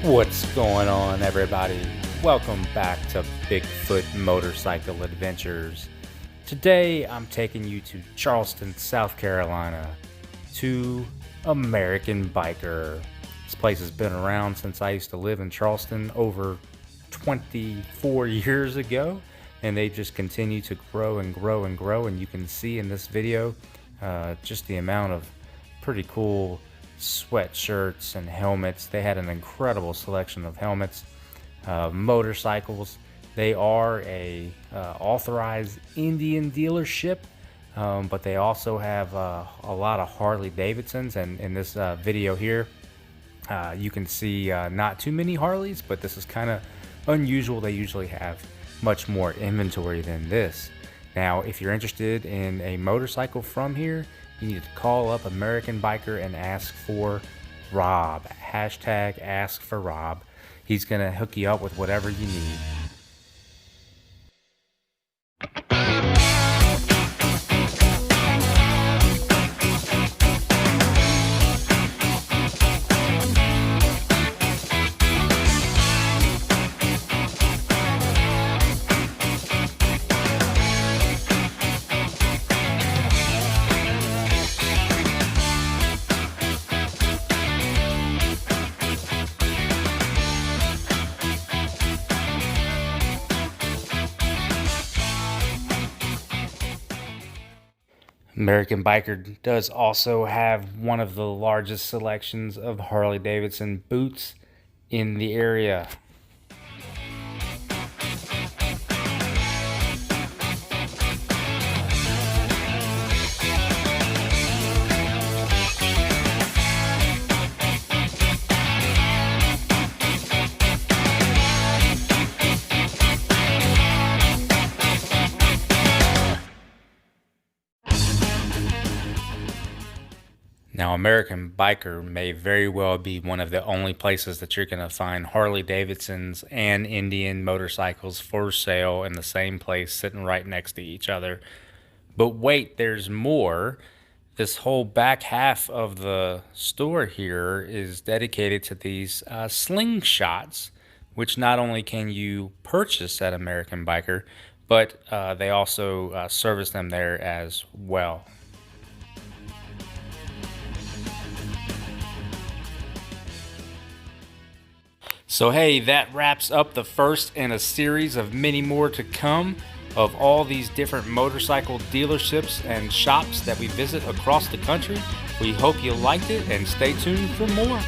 What's going on, everybody? Welcome back to Bigfoot Motorcycle Adventures. Today I'm taking you to Charleston, South Carolina, to American Biker. This place has been around since I used to live in Charleston over 24 years ago, and they just continue to grow and grow and grow. And you can see in this video just the amount of pretty cool sweatshirts and helmets. They had an incredible selection of helmets, motorcycles. They are a authorized Indian dealership, but they also have a lot of Harley Davidsons. And in this video here, you can see not too many Harleys, but this is kind of unusual. They usually have much more inventory than this. Now, if you're interested in a motorcycle from here, you need to call up American Biker and ask for Rob. Hashtag ask for Rob. He's gonna hook you up with whatever you need. American Biker does also have one of the largest selections of Harley Davidson boots in the area. Now, American Biker may very well be one of the only places that you're going to find Harley Davidsons and Indian motorcycles for sale in the same place, sitting right next to each other. But wait, there's more. This whole back half of the store here is dedicated to these slingshots, which not only can you purchase at American Biker, but they also service them there as well. So hey, that wraps up the first in a series of many more to come of all these different motorcycle dealerships and shops that we visit across the country. We hope you liked it and stay tuned for more.